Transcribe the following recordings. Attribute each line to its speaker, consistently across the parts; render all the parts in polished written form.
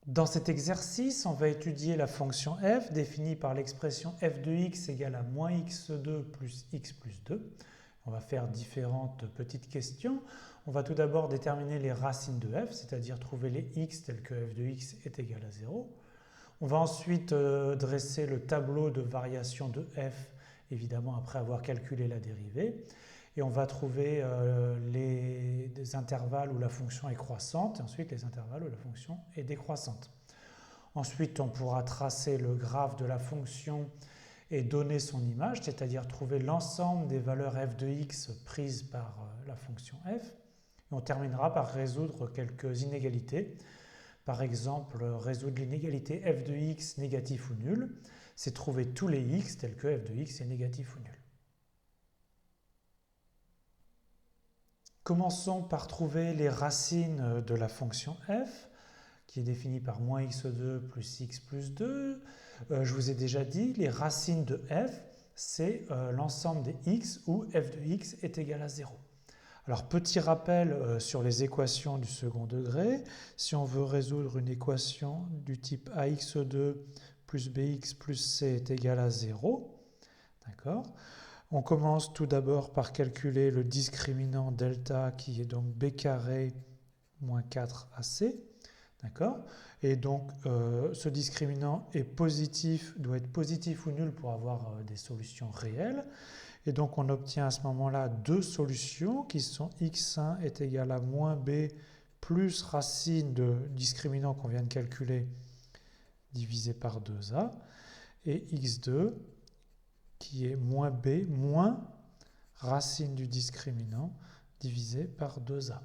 Speaker 1: Dans cet exercice, on va étudier la fonction f définie par l'expression f de x égale à moins x2 plus x plus 2. On va faire différentes petites questions. On va tout d'abord déterminer les racines de f, c'est-à-dire trouver les x tels que f de x est égal à 0. On va ensuite dresser le tableau de variation de f, évidemment après avoir calculé la dérivée. Et on va trouver les intervalles où la fonction est croissante et ensuite les intervalles où la fonction est décroissante. Ensuite, on pourra tracer le graphe de la fonction et donner son image, c'est-à-dire trouver l'ensemble des valeurs f de x prises par la fonction f. Et on terminera par résoudre quelques inégalités. Par exemple, résoudre l'inégalité f de x négatif ou nul, c'est trouver tous les x tels que f de x est négatif ou nul. Commençons par trouver les racines de la fonction f, qui est définie par moins x2 plus x plus 2. Je vous ai déjà dit, les racines de f, c'est l'ensemble des x où f de x est égal à 0. Alors, petit rappel sur les équations du second degré. Si on veut résoudre une équation du type ax2 plus bx plus c est égal à 0, d'accord ? On commence tout d'abord par calculer le discriminant delta qui est donc b carré moins 4ac. D'accord ? Et donc ce discriminant est positif, doit être positif ou nul pour avoir des solutions réelles. Et donc on obtient à ce moment-là deux solutions qui sont x1 est égal à moins b plus racine de discriminant qu'on vient de calculer divisé par 2a et x2 qui est moins b moins racine du discriminant divisé par 2a.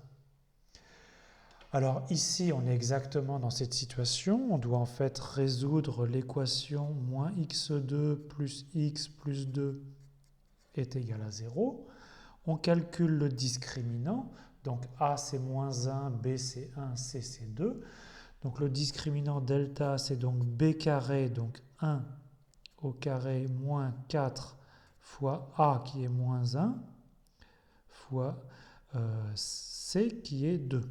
Speaker 1: Alors ici, on est exactement dans cette situation. On doit en fait résoudre l'équation moins x2 plus x plus 2 est égal à 0. On calcule le discriminant. Donc a c'est moins 1, b c'est 1, c c'est 2. Donc le discriminant delta c'est donc b carré, donc 1 au carré moins 4 fois a qui est moins 1 fois c qui est 2.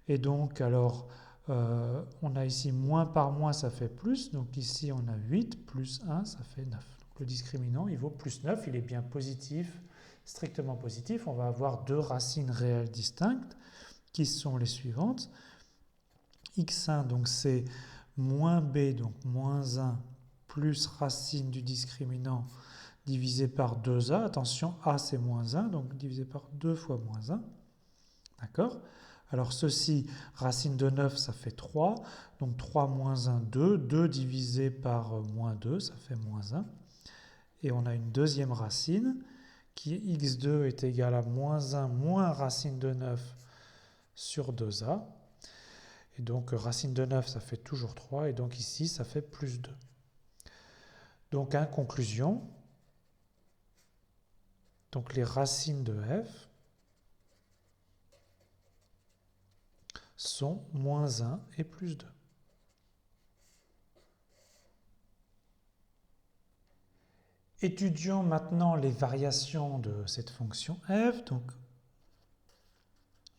Speaker 1: Et donc alors on a ici moins par moins ça fait plus, donc ici on a 8 plus 1 ça fait 9. Donc le discriminant il vaut plus 9, il est bien positif, strictement positif. On va avoir deux racines réelles distinctes qui sont les suivantes. x1 donc c'est moins b donc moins 1 plus racine du discriminant divisé par 2a. Attention, a c'est moins 1, donc divisé par 2 fois moins 1. D'accord ? Alors ceci, racine de 9, ça fait 3. Donc 3 moins 1, 2. 2 divisé par moins 2, ça fait moins 1. Et on a une deuxième racine qui est x2 est égal à moins 1 moins racine de 9 sur 2a. Et donc racine de 9, ça fait toujours 3. Et donc ici, ça fait plus 2. Donc, en conclusion, donc les racines de f sont moins 1 et plus 2. Étudions maintenant les variations de cette fonction f. Donc,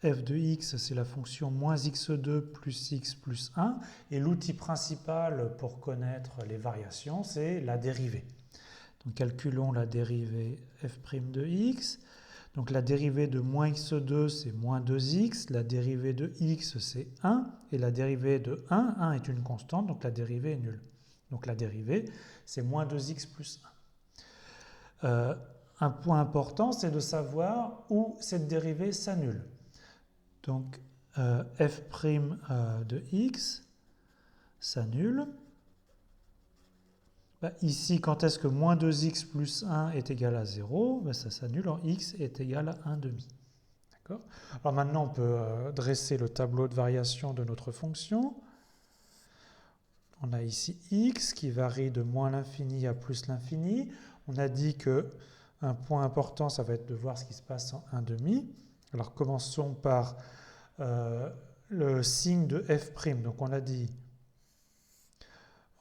Speaker 1: f de x, c'est la fonction moins x2 plus x plus 1. Et l'outil principal pour connaître les variations, c'est la dérivée. Donc, calculons la dérivée f' de x. Donc, la dérivée de moins x2, c'est moins 2x. La dérivée de x, c'est 1. Et la dérivée de 1 est une constante, donc la dérivée est nulle. Donc, la dérivée, c'est moins 2x plus 1. Un point important, c'est de savoir où cette dérivée s'annule. Donc, f' de x s'annule. Ici, quand est-ce que moins 2x plus 1 est égal à 0 ? Ça s'annule en x est égal à 1 demi. D'accord ? Alors maintenant, on peut dresser le tableau de variation de notre fonction. On a ici x qui varie de moins l'infini à plus l'infini. On a dit qu'un point important, ça va être de voir ce qui se passe en 1 demi. Alors commençons par le signe de f'. Donc on a dit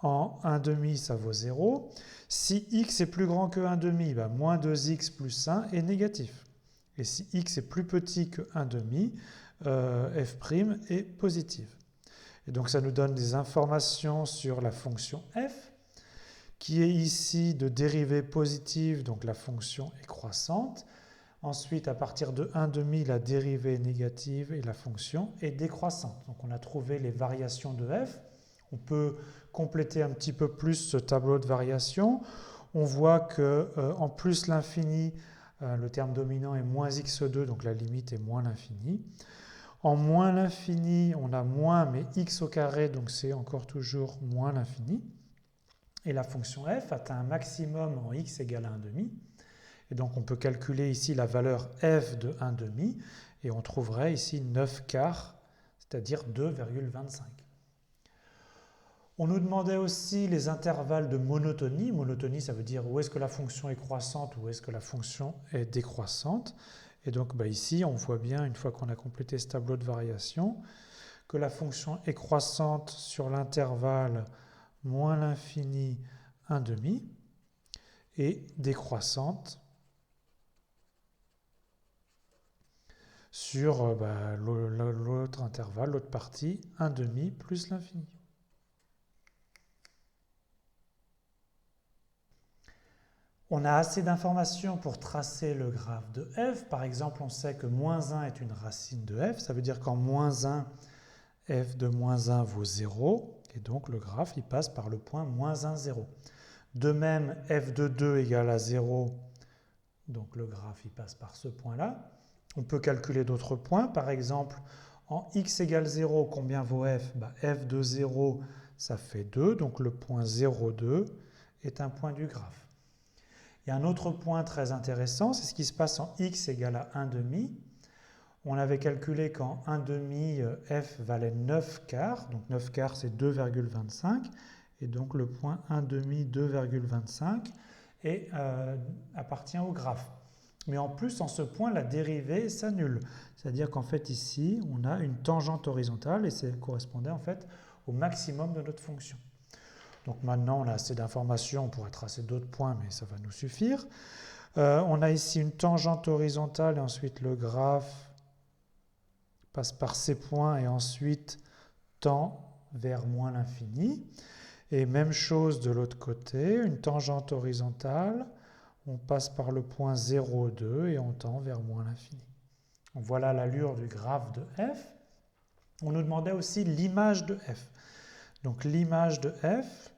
Speaker 1: en 1 demi, ça vaut 0. Si x est plus grand que 1 demi, moins 2x plus 1 est négatif. Et si x est plus petit que 1 demi, f' est positive. Et donc ça nous donne des informations sur la fonction f, qui est ici de dérivée positive, donc la fonction est croissante. Ensuite, à partir de 1,5, la dérivée est négative et la fonction est décroissante. Donc on a trouvé les variations de f. On peut compléter un petit peu plus ce tableau de variations. On voit qu'en plus l'infini, le terme dominant est moins x2, donc la limite est moins l'infini. En moins l'infini, on a moins, mais x au carré, donc c'est encore toujours moins l'infini. Et la fonction f atteint un maximum en x égale à 1,5. Et donc on peut calculer ici la valeur f de 1,5 et on trouverait ici 9 quarts, c'est-à-dire 2,25. On nous demandait aussi les intervalles de monotonie. Monotonie, ça veut dire où est-ce que la fonction est croissante ou où est-ce que la fonction est décroissante. Et donc ici, on voit bien, une fois qu'on a complété ce tableau de variation, que la fonction est croissante sur l'intervalle moins l'infini 1,5 et décroissante sur l'autre intervalle, l'autre partie, 1,5 plus l'infini. On a assez d'informations pour tracer le graphe de f. Par exemple, on sait que moins 1 est une racine de f. Ça veut dire qu'en moins 1, f de moins 1 vaut 0. Et donc, le graphe, il passe par le point moins 1, 0. De même, f de 2 égale à 0. Donc, le graphe, il passe par ce point-là. On peut calculer d'autres points. Par exemple, en x égale 0, combien vaut f? F de 0, ça fait 2. Donc, le point 0, 2 est un point du graphe. Il y a un autre point très intéressant, c'est ce qui se passe en x égale à 1,5. On avait calculé qu'en 1,5, f valait 9 quarts. Donc 9 quarts, c'est 2,25. Et donc le point 1,5, 2,25 appartient au graphe. Mais en plus, en ce point, la dérivée s'annule. C'est-à-dire qu'en fait, ici, on a une tangente horizontale et ça correspondait en fait au maximum de notre fonction. Donc maintenant, on a assez d'informations, on pourrait tracer d'autres points, mais ça va nous suffire. On a ici une tangente horizontale et ensuite le graphe passe par ces points et ensuite tend vers moins l'infini. Et même chose de l'autre côté, une tangente horizontale, on passe par le point 0,2 et on tend vers moins l'infini. Voilà l'allure du graphe de f. On nous demandait aussi l'image de f. Donc l'image de f,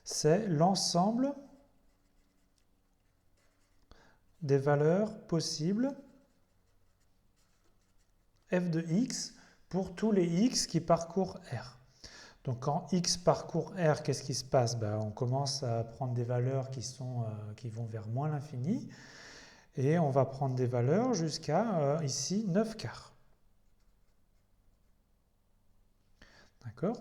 Speaker 1: c'est l'ensemble des valeurs possibles f de x pour tous les x qui parcourent R. Donc quand x parcourt R, qu'est-ce qui se passe? On commence à prendre des valeurs qui vont vers moins l'infini et on va prendre des valeurs jusqu'à ici 9 quarts. D'accord?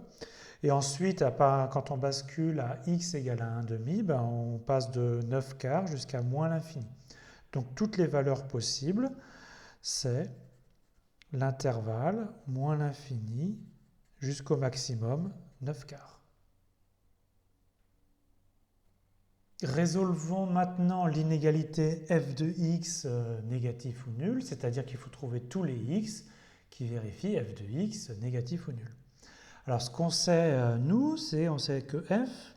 Speaker 1: Et ensuite, quand on bascule à x égale à 1,5, on passe de 9 quarts jusqu'à moins l'infini. Donc toutes les valeurs possibles, c'est l'intervalle moins l'infini jusqu'au maximum 9 quarts. Résolvons maintenant l'inégalité f de x négatif ou nul, c'est-à-dire qu'il faut trouver tous les x qui vérifient f de x négatif ou nul. Alors ce qu'on sait, nous, on sait que f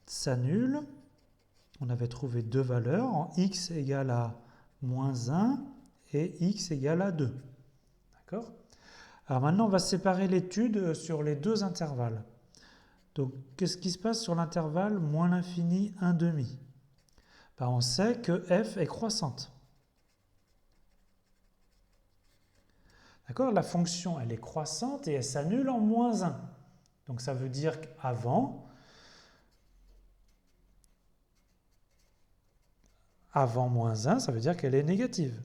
Speaker 1: s'annule. On avait trouvé deux valeurs, en x égale à moins 1 et x égale à 2. D'accord? Alors maintenant, on va séparer l'étude sur les deux intervalles. Donc, qu'est-ce qui se passe sur l'intervalle moins l'infini 1,5? On sait que f est croissante. D'accord? La fonction, elle est croissante et elle s'annule en moins 1. Donc, ça veut dire qu'avant moins 1, ça veut dire qu'elle est négative.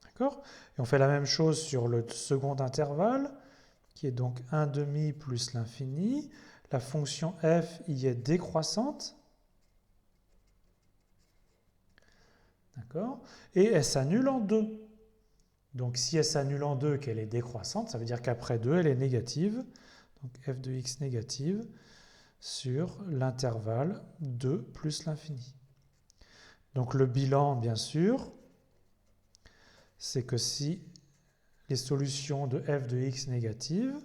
Speaker 1: D'accord? Et on fait la même chose sur le second intervalle, qui est donc 1,5 plus l'infini. La fonction f y est décroissante. D'accord? Et elle s'annule en 2. Donc si elle s'annule en 2 et qu'elle est décroissante, ça veut dire qu'après 2, elle est négative. Donc f de x négative sur l'intervalle 2 plus l'infini. Donc le bilan, bien sûr, c'est que si les solutions de f de x négatives,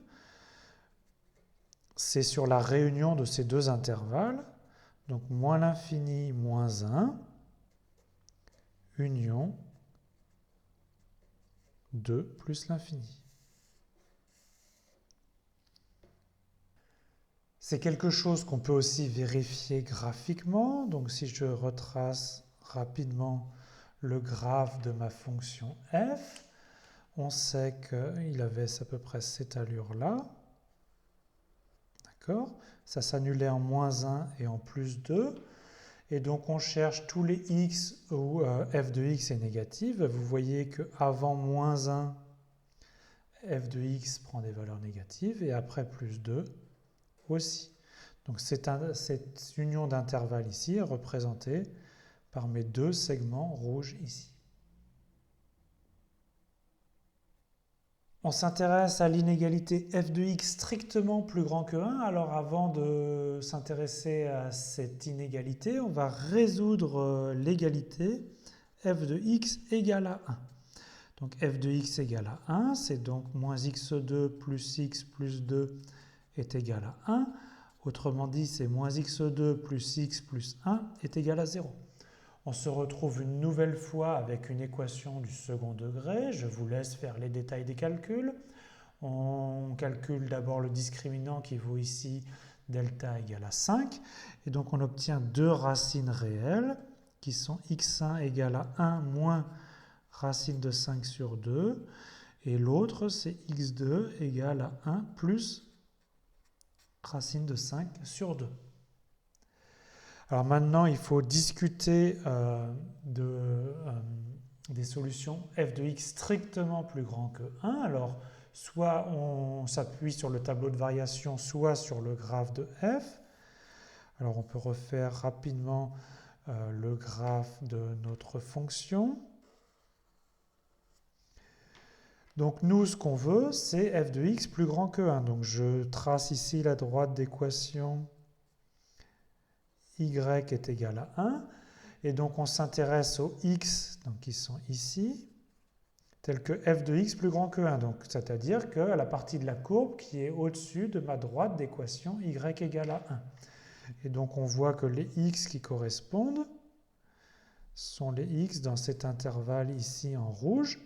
Speaker 1: c'est sur la réunion de ces deux intervalles, donc moins l'infini, moins 1, union 2 plus l'infini. C'est quelque chose qu'on peut aussi vérifier graphiquement. Donc si je retrace rapidement le graphe de ma fonction f, on sait qu'il avait à peu près cette allure-là. D'accord ? Ça s'annulait en moins 1 et en plus 2. Et donc on cherche tous les x où f de x est négative. Vous voyez qu'avant moins 1, f de x prend des valeurs négatives et après plus 2 aussi. Donc cette union d'intervalles ici est représentée par mes deux segments rouges ici. On s'intéresse à l'inégalité f de x strictement plus grand que 1. Alors avant de s'intéresser à cette inégalité, on va résoudre l'égalité f de x égale à 1. Donc f de x égale à 1, c'est donc moins x2 plus x plus 2 est égal à 1. Autrement dit, c'est moins x2 plus x plus 1 est égal à 0. On se retrouve une nouvelle fois avec une équation du second degré. Je vous laisse faire les détails des calculs. On calcule d'abord le discriminant qui vaut ici delta égale à 5. Et donc on obtient deux racines réelles qui sont x1 égale à 1 moins racine de 5 sur 2. Et l'autre, c'est x2 égale à 1 plus racine de 5 sur 2. Alors maintenant, il faut discuter des solutions f de x strictement plus grand que 1. Alors, soit on s'appuie sur le tableau de variation, soit sur le graphe de f. Alors, on peut refaire rapidement le graphe de notre fonction. Donc nous, ce qu'on veut, c'est f de x plus grand que 1. Donc je trace ici la droite d'équation y est égal à 1. Et donc on s'intéresse aux x donc qui sont ici, tels que f de x plus grand que 1. Donc c'est-à-dire que la partie de la courbe qui est au-dessus de ma droite d'équation y égale à 1. Et donc on voit que les x qui correspondent sont les x dans cet intervalle ici en rouge.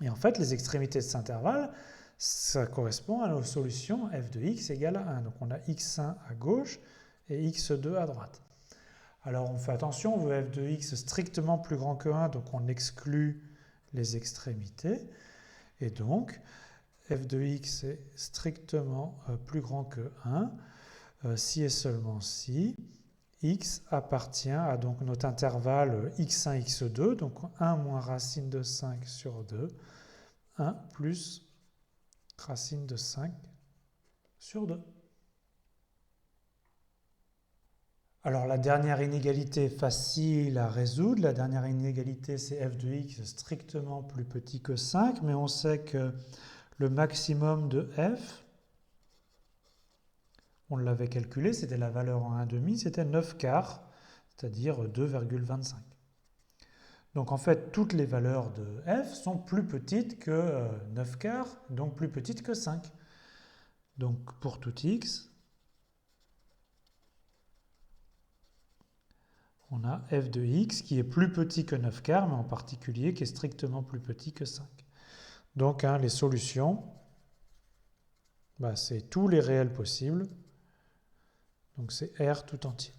Speaker 1: Et en fait, les extrémités de cet intervalle, ça correspond à nos solutions f de x égale à 1. Donc on a x1 à gauche et x2 à droite. Alors on fait attention, on veut f de x strictement plus grand que 1, donc on exclut les extrémités. Et donc, f de x est strictement plus grand que 1, si et seulement si x appartient à donc notre intervalle x1, x2, donc 1 moins racine de 5 sur 2, 1 plus racine de 5 sur 2. Alors la dernière inégalité est facile à résoudre. La dernière inégalité, c'est f de x strictement plus petit que 5, mais on sait que le maximum de f, on l'avait calculé, c'était la valeur en 1/2, c'était 9 quarts, c'est-à-dire 2,25. Donc en fait, toutes les valeurs de f sont plus petites que 9 quarts, donc plus petites que 5. Donc pour tout x, on a f de x qui est plus petit que 9 quarts, mais en particulier qui est strictement plus petit que 5. Donc les solutions, c'est tous les réels possibles. Donc c'est R tout entier.